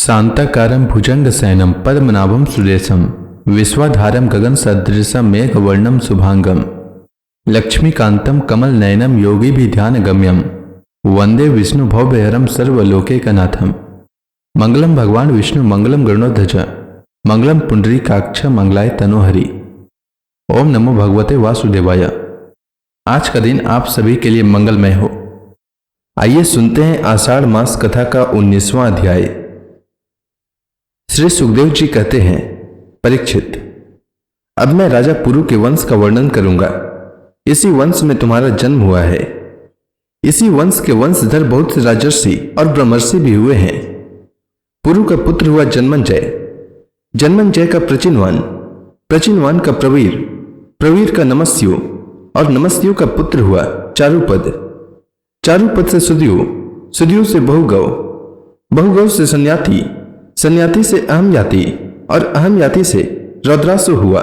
शांताकारं भुजंगशयनं पद्मनाभं सुरेशं विश्वाधारं गगनसदृशं मेघवर्णं शुभांगं लक्ष्मीकान्तं कमलनयनं योगिभिध्यानगम्यं वंदे विष्णु भवभयहरं सर्वलोकैकनाथं। मंगलम भगवान विष्णु मंगलम गरुड़ध्वज मंगलम पुंडरीकाक्ष मंगलाय तनोहरि। ओम नमो भगवते वासुदेवाय। आज का दिन आप सभी के लिए मंगलमय हो। आइए सुनते हैं आषाढ़ मास कथा का 19वां अध्याय। श्री सुखदेव जी कहते हैं, परीक्षित, अब मैं राजा पुरु के वंश का वर्णन करूंगा। इसी वंश में तुम्हारा जन्म हुआ है। इसी वंश के वंशधर बहुत से राजर्षि और ब्रह्मर्षि भी हुए हैं। पुरु का पुत्र हुआ जन्मंजय, जन्मंजय का प्रचिनवान, प्रचिनवान का प्रवीर, प्रवीर का नमस्यु और नमस्यु का पुत्र हुआ चारुपद, चारुपद से सुदयु, सुदयु से बहुगौ, बहुगौ से संयाति, संयाति से अहमयाति और अहमयाति से रौद्रासु हुआ।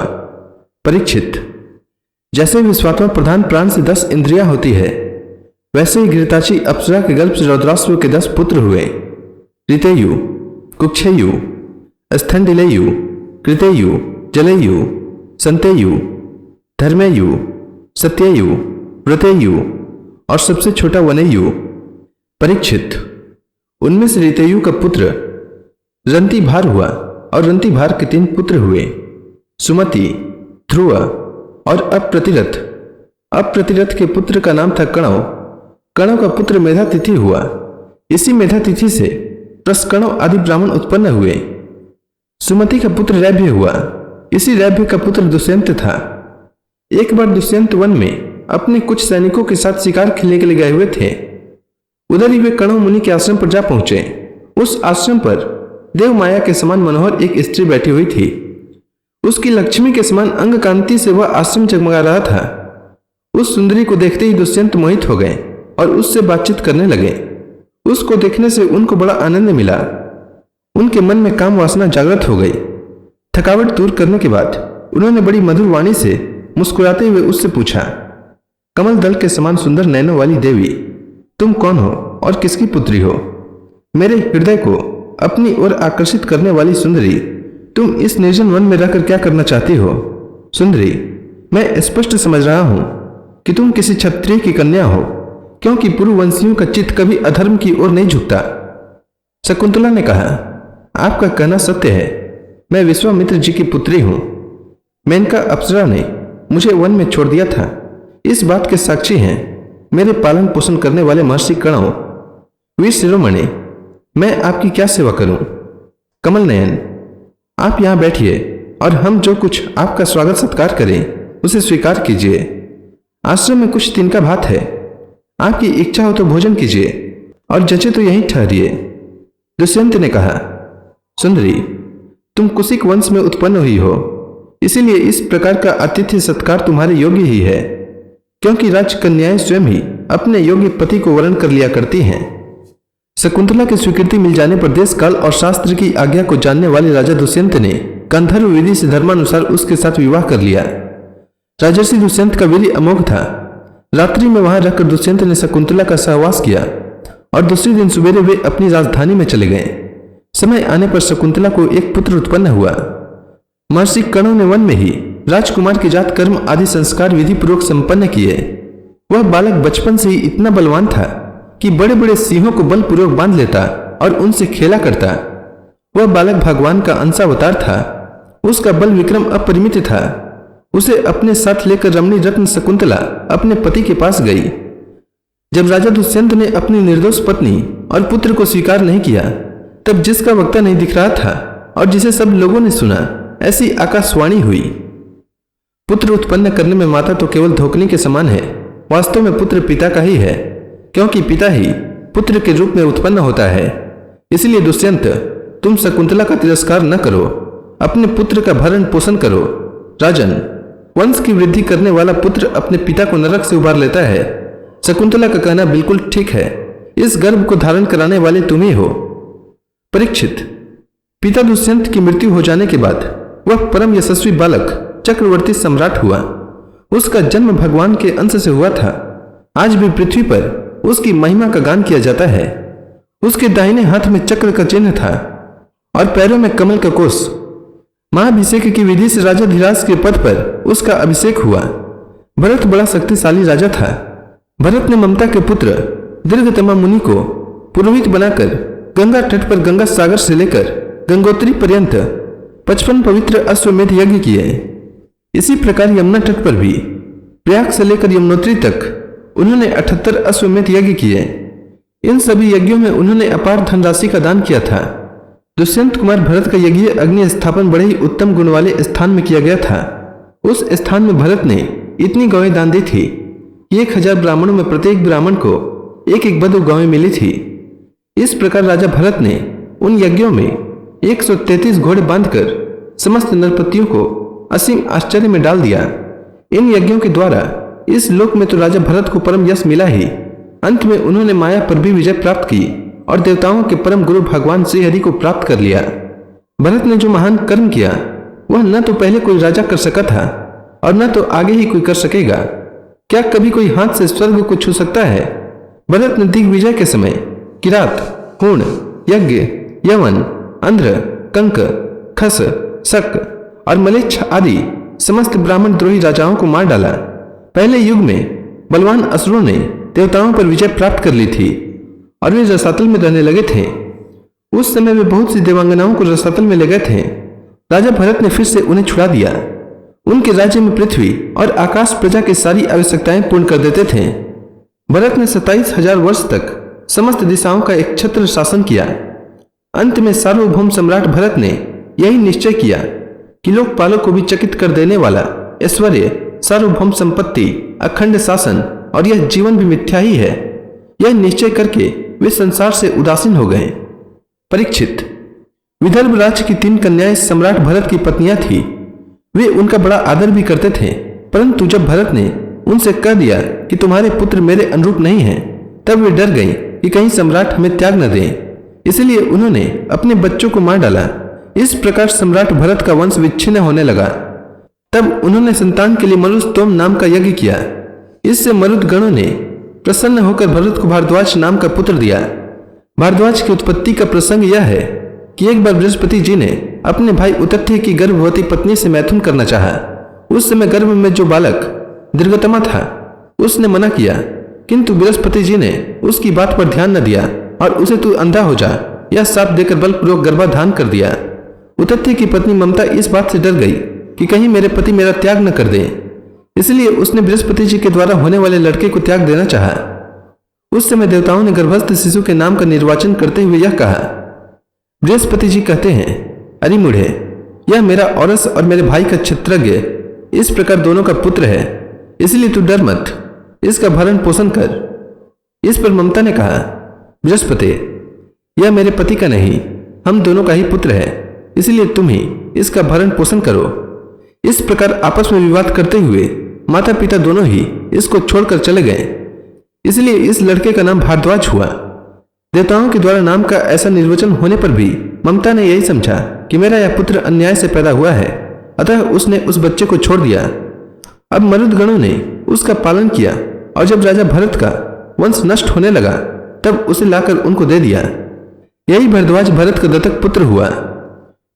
परीक्षित, जैसे विश्वात्मा प्रधान प्राण से 10 इंद्रियां होती है, वैसे ही घृताची अप्सरा के गर्भ से रौद्रासु के 10 पुत्र हुए। ऋतेयु, कुक्षेयु, स्थंडिलेयु, कृतेयु, जलेयु, संतेयु, धर्मेयु, सत्ययु, व्रतेयु और सबसे छोटा वनेयु। परीक्षित, उनमें से ऋतेयु का पुत्र रंतिभार हुआ और रंतिभार के 3 पुत्र हुए, सुमति, ध्रुव और अप्रतिरथ। अप्रतिरथ के पुत्र का नाम था कणव, कणव का पुत्र मेधातिथि हुआ। इसी मेधातिथि से प्रस्कणव आदि ब्राह्मण उत्पन्न हुए। सुमति का पुत्र रैभ्य हुआ। इसी रैभ्य का पुत्र दुष्यंत था। एक बार दुष्यंत वन में अपने कुछ सैनिकों के साथ शिकार खेलने के लिए गए हुए थे। उधर ही वे कणव मुनि के आश्रम पर जा पहुंचे। उस आश्रम पर देव माया के समान मनोहर एक स्त्री बैठी हुई थी। उसकी लक्ष्मी के समान अंग कांति से वह आश्रम जगमगा रहा था। उस सुंदरी को देखते ही दुष्यंत मोहित हो गए और उससे बातचीत करने लगे। उसको देखने से उनको बड़ा आनंद मिला। उनके मन में काम वासना जागृत हो गई। थकावट दूर करने के बाद उन्होंने बड़ी मधुर वाणी से मुस्कुराते हुए उससे पूछा, कमल दल के समान सुंदर नैनों वाली देवी, तुम कौन हो और किसकी पुत्री हो? मेरे हृदय को अपनी ओर आकर्षित करने वाली सुंदरी, तुम इस निर्जन वन में रहकर क्या करना चाहती हो? सुंदरी, मैं स्पष्ट समझ रहा हूं कि तुम किसी क्षत्रिय की कन्या हो, क्योंकि पुरुवंशियों का चित्त कभी अधर्म की ओर नहीं झुकता। शकुंतला ने कहा, आपका कहना सत्य है। मैं विश्वामित्र जी की पुत्री हूं। मेनका अप्सरा ने मुझे वन में छोड़ दिया था। इस बात के साक्षी हैं मेरे पालन पोषण करने वाले महर्षि कणव। वीर शिरोमणि, मैं आपकी क्या सेवा करूं? कमल नयन, आप यहां बैठिए और हम जो कुछ आपका स्वागत सत्कार करें उसे स्वीकार कीजिए। आश्रम में कुछ तिनका भात है। आपकी इच्छा हो तो भोजन कीजिए और जचे तो यहीं ठहरिए। दुष्यंत ने कहा, सुंदरी, तुम कुशिक वंश में उत्पन्न हुई हो, इसीलिए इस प्रकार का आतिथ्य सत्कार तुम्हारे योग्य ही है, क्योंकि राजकन्याएं स्वयं ही अपने योग्य पति को वरण कर लिया करती हैं। शकुंतला की स्वीकृति मिल जाने पर देश काल और शास्त्र की आज्ञा को जानने वाले राजा दुष्यंत ने गंधर्व विधि से धर्मानुसार उसके साथ विवाह कर लिया। राजर्षि दुष्यंत का वीर्य अमोघ था। रात्रि में वहां रहकर दुष्यंत ने शकुंतला का सहवास किया और दूसरे दिन सवेरे वे अपनी राजधानी में चले गए। समय आने पर शकुंतला को एक पुत्र उत्पन्न हुआ। महर्षि कणव ने वन में ही राजकुमार के जात कर्म आदि संस्कार विधि पूर्वक संपन्न किए। वह बालक बचपन से ही इतना बलवान था कि बड़े बड़े सिंहों को बलपूर्वक बांध लेता और उनसे खेला करता। वह बालक भगवान का अंशावतार था। उसका बल विक्रम अपरिमित था। उसे अपने साथ लेकर रमणी रत्न शकुंतला अपने पति के पास गई। जब राजा दुष्यंत ने अपनी निर्दोष पत्नी और पुत्र को स्वीकार नहीं किया, तब जिसका वक्ता नहीं दिख रहा था और जिसे सब लोगों ने सुना, ऐसी आकाशवाणी हुई, पुत्र उत्पन्न करने में माता तो केवल धोखनी के समान है। वास्तव में पुत्र पिता का ही है, क्योंकि पिता ही पुत्र के रूप में उत्पन्न होता है। इसलिए दुष्यंत, तुम शकुंतला का तिरस्कार न करो, अपने पुत्र का भरण पोषण करो। राजन, वंश की वृद्धि करने वाला पुत्र अपने पिता को नरक से उबार लेता है। शकुंतला का कहना बिल्कुल ठीक है। इस गर्भ को धारण कराने वाले तुम ही हो। परीक्षित, पिता दुष्यंत की मृत्यु हो जाने के बाद वह परम यशस्वी बालक चक्रवर्ती सम्राट हुआ। उसका जन्म भगवान के अंश से हुआ था। आज भी पृथ्वी पर उसकी महिमा का गान किया जाता है। उसके दाहिने हाथ में चक्र का चिन्ह था और पैरों में कमल का कोष। महाभिषेक की विधि से राजा धीराज के पद पर उसका अभिषेक हुआ। भरत बड़ा शक्तिशाली राजा था। भरत ने ममता के पुत्र दीर्घतमा मुनि को पुरोहित बनाकर गंगा तट पर गंगा सागर से लेकर गंगोत्री पर्यंत 55 पवित्र अश्वमेध यज्ञ किए। इसी प्रकार यमुना तट पर भी प्रयाग से लेकर यमुनोत्री तक उन्होंने 78 अश्वमेध यज्ञ किए। इन सभी यज्ञों में उन्होंने अपार धनराशि का दान किया था। दुष्यंत कुमार भरत का यज्ञ अग्नि स्थापन बड़े ही उत्तम गुण वाले स्थान में किया गया था। उस स्थान में भरत ने इतनी गौएं दान दी थी कि 1000 ब्राह्मणों में प्रत्येक ब्राह्मण को एक एक बधू गौएं मिली थी। इस प्रकार राजा भरत ने उन यज्ञों में 133 घोड़े बांधकर समस्त नरपतियों को असीम आश्चर्य में डाल दिया। इन यज्ञों के द्वारा इस लोक में तो राजा भरत को परम यश मिला ही, अंत में उन्होंने माया पर भी विजय प्राप्त की और देवताओं के परम गुरु भगवान श्री हरि को प्राप्त कर लिया। भरत ने जो महान कर्म किया वह न तो पहले कोई राजा कर सका था और न तो आगे ही कोई कर सकेगा। क्या कभी कोई हाथ से स्वर्ग को छू सकता है? भरत ने दिग्विजय के समय किरात, हूण, यज्ञ, यवन, अंध्र, कंक, खस, शक और मलेच्छ आदि समस्त ब्राह्मण द्रोही राजाओं को मार डाला। पहले युग में बलवान असुरों ने देवताओं पर विजय प्राप्त कर ली थी और वे रसातल में रहने लगे थे। उस समय वे बहुत सी देवांगनाओं को रसातल में ले गए थे। राजा भरत ने फिर से उन्हें छुड़ा दिया। उनके राज्य में पृथ्वी और आकाश प्रजा की सारी आवश्यकताएं पूर्ण कर देते थे। भरत ने 27,000 वर्ष तक समस्त दिशाओं का एक छत्र शासन किया। अंत में सार्वभौम सम्राट भरत ने यही निश्चय किया कि लोकपालों को भी चकित कर देने वाला ऐश्वर्य, सार्वभौम संपत्ति, अखंड शासन और यह जीवन भी मिथ्या ही है। यह निश्चय करके वे संसार से उदासीन हो गए। परीक्षित, विदर्भ राज्य की 3 कन्याएं सम्राट भरत की पत्नियां थी। वे उनका बड़ा आदर भी करते थे, परंतु जब भरत ने उनसे कह दिया कि तुम्हारे पुत्र मेरे अनुरूप नहीं हैं, तब वे डर गईं कि कहीं सम्राट हमें त्याग न दें। इसलिए उन्होंने अपने बच्चों को मार डाला। इस प्रकार सम्राट भरत का वंश विच्छिन्न होने लगा। तब उन्होंने संतान के लिए मरुस्तोम नाम का यज्ञ किया। इससे मरुद गणों ने प्रसन्न होकर भरत को भारद्वाज नाम का पुत्र दिया। भारद्वाज की उत्पत्ति का प्रसंग यह है कि एक बार बृहस्पति जी ने अपने भाई उतथ्य की गर्भवती पत्नी से मैथुन करना चाहा। उस समय गर्भ में जो बालक दीर्घतमा था उसने मना किया, किंतु बृहस्पति जी ने उसकी बात पर ध्यान न दिया और उसे तू अंधा हो जा यह शाप देकर बलपूर्वक गर्भाधान कर दिया। उतथ्य की पत्नी ममता इस बात से डर गई कि कहीं मेरे पति मेरा त्याग न कर दें, इसलिए उसने बृहस्पति जी के द्वारा होने वाले लड़के को त्याग देना चाहा। उस समय देवताओं ने गर्भस्थ शिशु के नाम का निर्वाचन करते हुए यह कहा। बृहस्पति जी कहते हैं, अरे मूढ़े, यह मेरा औरस और मेरे भाई का क्षत्रज्ञ इस प्रकार दोनों का पुत्र है, इसलिए तू डर मत, इसका भरण पोषण कर। इस पर ममता ने कहा, बृहस्पति, यह मेरे पति का नहीं, हम दोनों का ही पुत्र है, इसलिए तुम ही इसका भरण पोषण करो। इस प्रकार आपस में विवाद करते हुए माता पिता दोनों ही इसको छोड़कर चले गए। इसलिए इस लड़के का नाम भारद्वाज हुआ। देवताओं के द्वारा नाम का ऐसा निर्वचन होने पर भी ममता ने यही समझा कि मेरा यह पुत्र अन्याय से पैदा हुआ है, अतः उसने उस बच्चे को छोड़ दिया। अब मरुदगणों ने उसका पालन किया और जब राजा भरत का वंश नष्ट होने लगा तब उसे लाकर उनको दे दिया। यही भारद्वाज भरत का दत्तक पुत्र हुआ।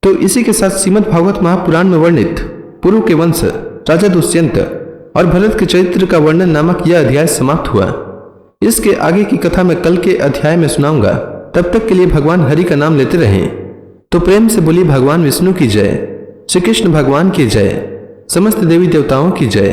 तो इसी के साथ श्रीमद् भागवत महापुराण में वर्णित पुरु के वंश, राजा दुष्यंत और भरत के चरित्र का वर्णन नामक यह अध्याय समाप्त हुआ। इसके आगे की कथा मैं कल के अध्याय में सुनाऊंगा। तब तक के लिए भगवान हरि का नाम लेते रहें। तो प्रेम से बोली भगवान विष्णु की जय, श्री कृष्ण भगवान की जय, समस्त देवी देवताओं की जय।